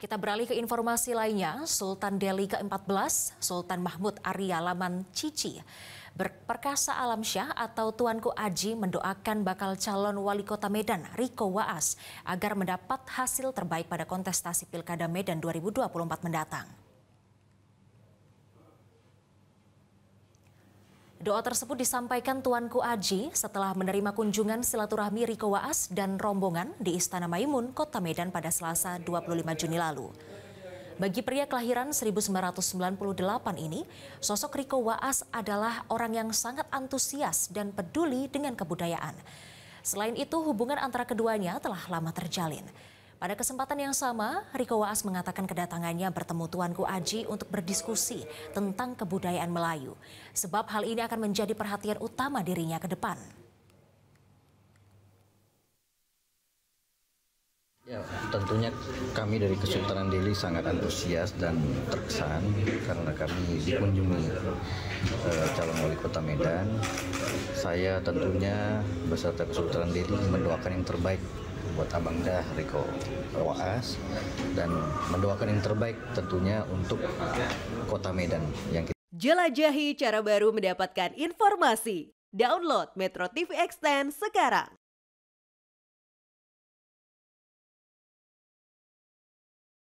Kita beralih ke informasi lainnya. Sultan Delhi ke-14, Sultan Mahmud Arya Laman Cici Berperkasa Alamsyah atau Tuanku Aji mendoakan bakal calon wali kota Medan, Riko Waas, agar mendapat hasil terbaik pada kontestasi Pilkada Medan 2024 mendatang. Doa tersebut disampaikan Tuanku Aji setelah menerima kunjungan silaturahmi Riko Waas dan rombongan di Istana Maimun, Kota Medan pada Selasa 25 Juni lalu. Bagi pria kelahiran 1998 ini, sosok Riko Waas adalah orang yang sangat antusias dan peduli dengan kebudayaan. Selain itu, hubungan antara keduanya telah lama terjalin. Pada kesempatan yang sama, Riko Waas mengatakan kedatangannya bertemu Tuanku Aji untuk berdiskusi tentang kebudayaan Melayu. Sebab hal ini akan menjadi perhatian utama dirinya ke depan. Ya, tentunya kami dari Kesultanan Delhi sangat antusias dan terkesan karena kami dikunjungi calon wali kota Medan. Saya tentunya beserta Kesultanan Delhi mendoakan yang terbaik buat Abang Dah Riko Waas dan mendoakan yang terbaik tentunya untuk kota Medan yang Jelajahi cara baru mendapatkan informasi. Download Metro TV Extend sekarang.